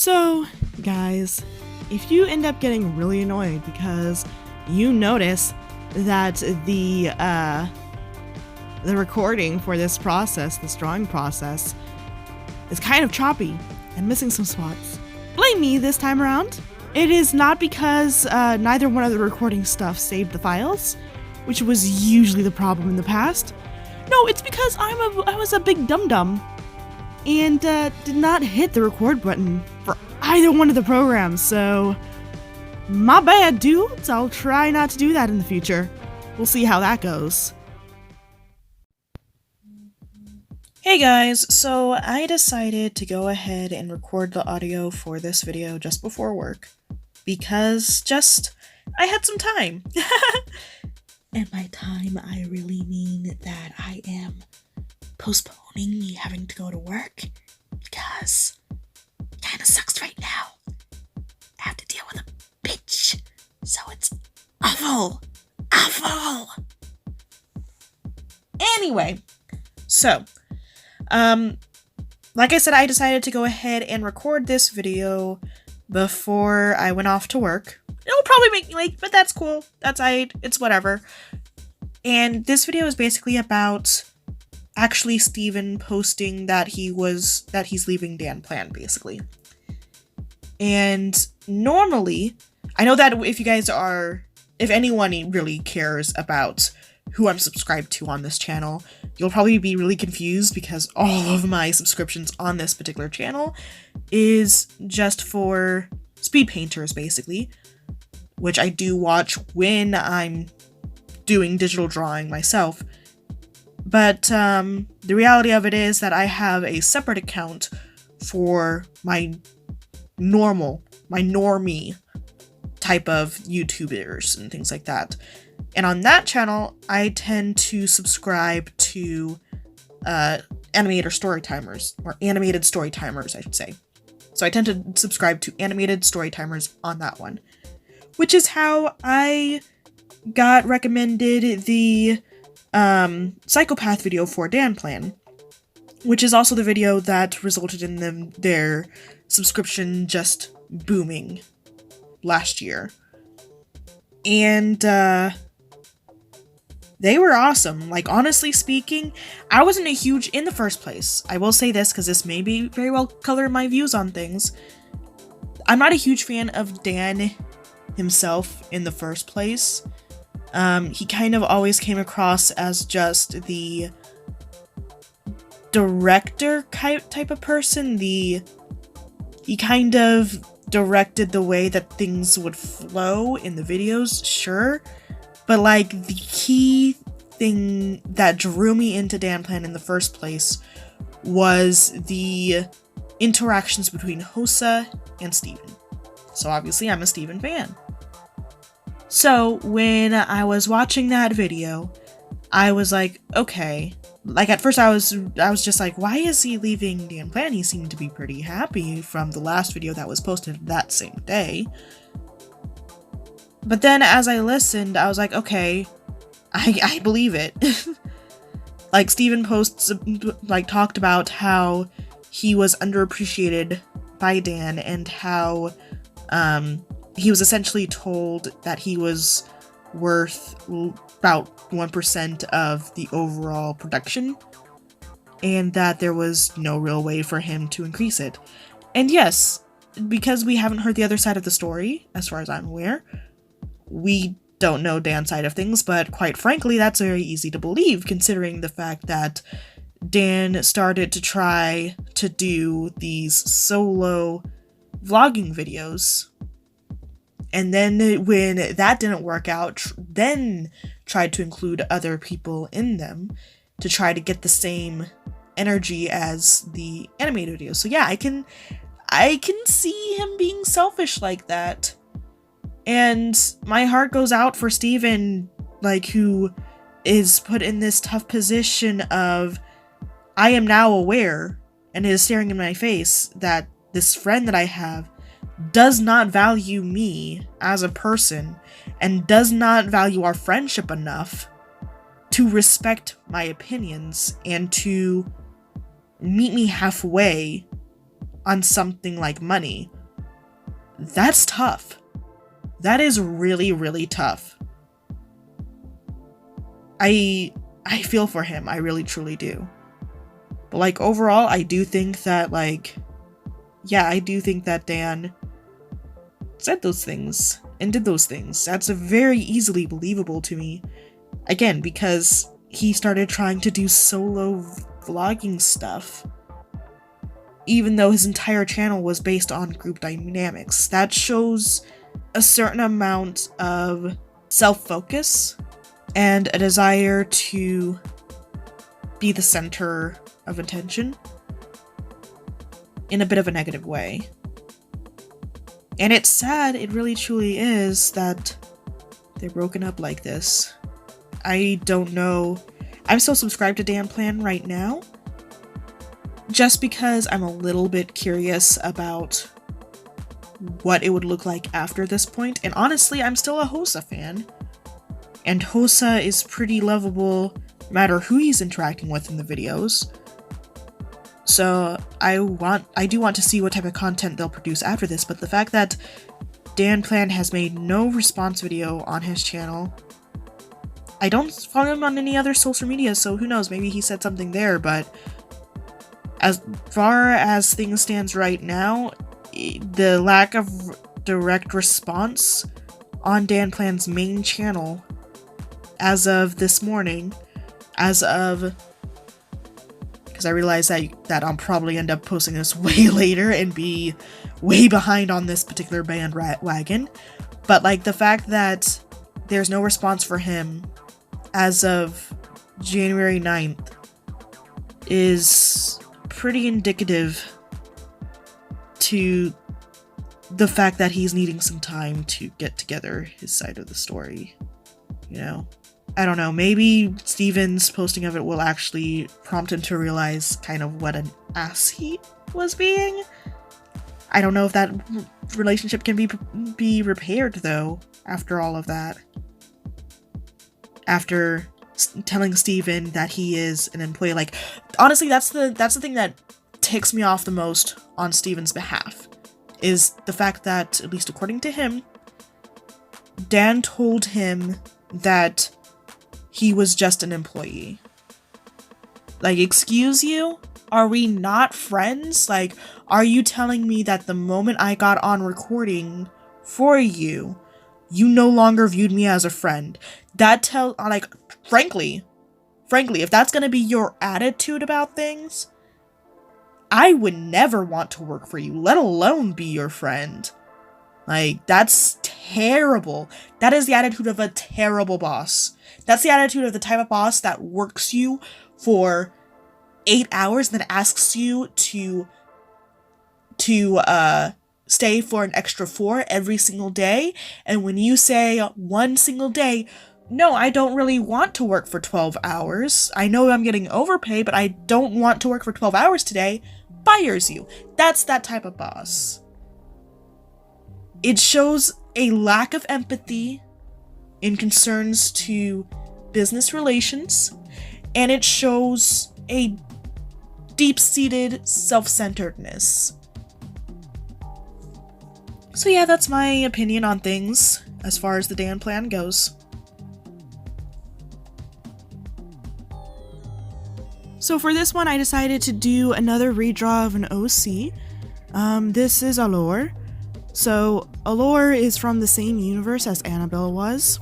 So, guys, if you end up getting really annoyed because you notice that the recording for this process, this drawing process, is kind of choppy and missing some spots, blame me this time around. It is not because neither one of the recording stuff saved the files, which was usually the problem in the past. No, it's because I was a big dum-dum and did not hit the record button for either one of the programs, so my bad, dudes. I'll try not to do that in the future. We'll see how that goes. Hey guys, so I decided to go ahead and record the audio for this video just before work because I had some time. And by time, I really mean that I am postponing me having to go to work because it kind of sucks right now. I have to deal with a bitch, so it's awful. Anyway, so, like I said, I decided to go ahead and record this video before I went off to work. It'll probably make me late, but that's cool. It's whatever. And this video is basically about actually Stephen posting that he's leaving DanPlan, basically. And normally, I know that if anyone really cares about who I'm subscribed to on this channel, you'll probably be really confused because all of my subscriptions on this particular channel is just for speed painters, basically, which I do watch when I'm doing digital drawing myself. But the reality of it is that I have a separate account for my normie type of YouTubers and things like that. And on that channel, I tend to subscribe to animated story timers, I should say. So I tend to subscribe to animated story timers on that one, which is how I got recommended the psychopath video for DanPlan, which is also the video that resulted in their subscription just booming last year. And they were awesome. Like, honestly speaking, I wasn't in the first place. I will say this because this may be very well color my views on things. I'm not a huge fan of Dan himself in the first place. He kind of always came across as just the director type of person. He kind of directed the way that things would flow in the videos, sure. But like, the key thing that drew me into DanPlan in the first place was the interactions between Hossa and Stephen. So obviously I'm a Stephen fan. So when I was watching that video, I was like, okay. Like, at first I was just like, why is he leaving DanPlan? He seemed to be pretty happy from the last video that was posted that same day. But then as I listened, I was like, okay, I believe it. Like, Stephen talked about how he was underappreciated by Dan and how he was essentially told that he was worth about 1% of the overall production and that there was no real way for him to increase it. And yes, because we haven't heard the other side of the story, as far as I'm aware, we don't know Dan's side of things, but quite frankly, that's very easy to believe considering the fact that Dan started to try to do these solo vlogging videos. And then when that didn't work out, then tried to include other people in them to try to get the same energy as the animated videos. So yeah, I can see him being selfish like that. And my heart goes out for Stephen, like, who is put in this tough position of, I am now aware and is staring in my face that this friend that I have does not value me as a person and does not value our friendship enough to respect my opinions and to meet me halfway on something like money, that's tough. That is really, really tough. I feel for him. I really, truly do. But, like, overall, I do think that, like, yeah, I do think that Dan said those things and did those things. That's very easily believable to me. Again, because he started trying to do solo vlogging stuff, even though his entire channel was based on group dynamics. That shows a certain amount of self-focus and a desire to be the center of attention in a bit of a negative way. And it's sad, it really truly is, that they're broken up like this. I don't know. I'm still subscribed to DanPlan right now, just because I'm a little bit curious about what it would look like after this point. And honestly, I'm still a Hosa fan. And Hosa is pretty lovable no matter who he's interacting with in the videos. So I do want to see what type of content they'll produce after this, but the fact that DanPlan has made no response video on his channel. I don't follow him on any other social media, so who knows, maybe he said something there, but as far as things stands right now, the lack of direct response on DanPlan's main channel as of this morning, because I realize that I'll probably end up posting this way later and be way behind on this particular bandwagon, but like the fact that there's no response for him as of January 9th is pretty indicative to the fact that he's needing some time to get together his side of the story, you know? I don't know, maybe Stephen's posting of it will actually prompt him to realize kind of what an ass he was being. I don't know if that relationship can be repaired, though, after all of that. After telling Stephen that he is an employee, like, honestly, that's the thing that ticks me off the most on Stephen's behalf, is the fact that, at least according to him, Dan told him that he was just an employee. Like, excuse you? Are we not friends? Like, are you telling me that the moment I got on recording for you, you no longer viewed me as a friend? That like, frankly, if that's gonna be your attitude about things, I would never want to work for you, let alone be your friend. Like, that's terrible. That is the attitude of a terrible boss. That's the attitude of the type of boss that works you for 8 hours and then asks you to stay for an extra 4 every single day. And when you say one single day, no, I don't really want to work for 12 hours. I know I'm getting overpaid, but I don't want to work for 12 hours today, fires you. That's that type of boss. It shows a lack of empathy in concerns to business relations, and it shows a deep-seated self-centeredness. So yeah, that's my opinion on things as far as the DanPlan goes. So for this one, I decided to do another redraw of an OC. This is Allure. So Allure is from the same universe as Annabelle was.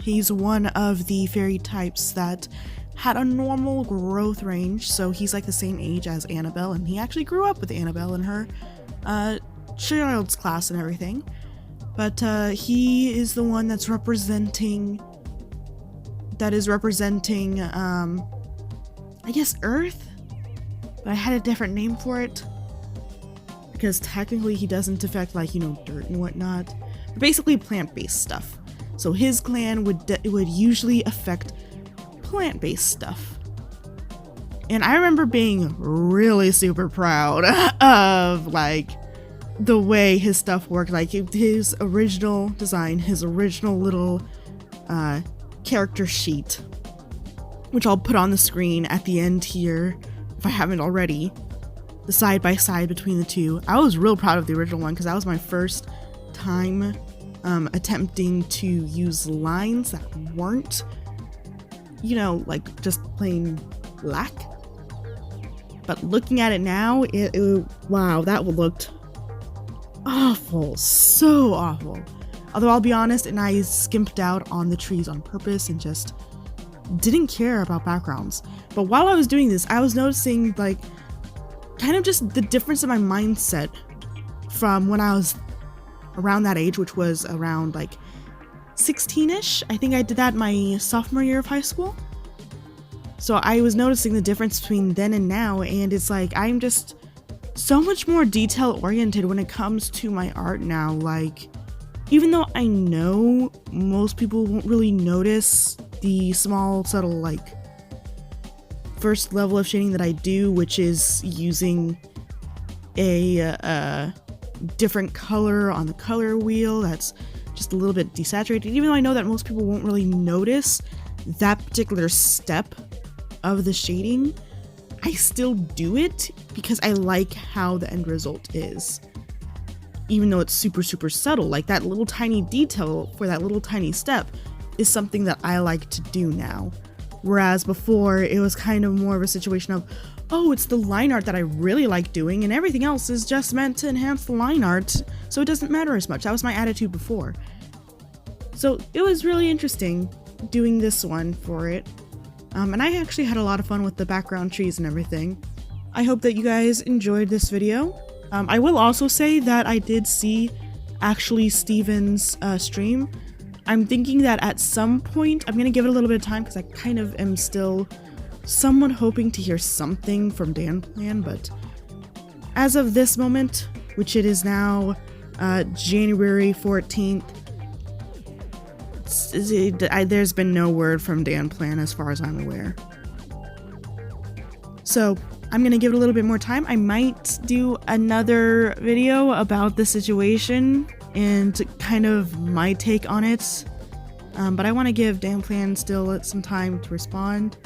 He's one of the fairy types that had a normal growth range, so he's like the same age as Annabelle, and he actually grew up with Annabelle in her child's class and everything. But he is the one that's representing, I guess Earth? But I had a different name for it, because technically he doesn't affect, like, you know, dirt and whatnot. But basically plant-based stuff. So his clan would usually affect plant-based stuff. And I remember being really super proud of, like, the way his stuff worked. Like, his original design, his original little character sheet, which I'll put on the screen at the end here if I haven't already. the side by side between the two. I was real proud of the original one because that was my first time attempting to use lines that weren't, you know, like just plain black. But looking at it now, wow, that looked awful, so awful. Although I'll be honest, and I skimped out on the trees on purpose and just didn't care about backgrounds. But while I was doing this, I was noticing like kind of just the difference in my mindset from when I was around that age, which was around like 16-ish. I think I did that my sophomore year of high school. So I was noticing the difference between then and now, and it's like I'm just so much more detail oriented when it comes to my art now. Like, even though I know most people won't really notice the small, subtle, like, first level of shading that I do, which is using a different color on the color wheel that's just a little bit desaturated, even though I know that most people won't really notice that particular step of the shading, I still do it because I like how the end result is. Even though it's super, super subtle, like that little tiny detail for that little tiny step is something that I like to do now. Whereas before, it was kind of more of a situation of, oh, it's the line art that I really like doing, and everything else is just meant to enhance the line art, so it doesn't matter as much. That was my attitude before. So it was really interesting doing this one for it. And I actually had a lot of fun with the background trees and everything. I hope that you guys enjoyed this video. I will also say that I did see actually Stephen's stream. I'm thinking that at some point, I'm gonna give it a little bit of time because I kind of am still somewhat hoping to hear something from DanPlan, but as of this moment, which it is now January 14th, there's been no word from DanPlan as far as I'm aware. So I'm gonna give it a little bit more time. I might do another video about the situation and kind of my take on it. But I want to give DanPlan still some time to respond.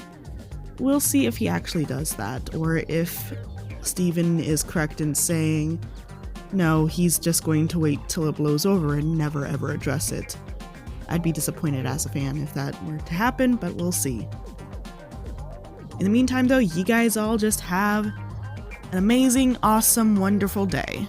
We'll see if he actually does that, or if Stephen is correct in saying, no, he's just going to wait till it blows over and never ever address it. I'd be disappointed as a fan if that were to happen, but we'll see. In the meantime though, you guys all just have an amazing, awesome, wonderful day.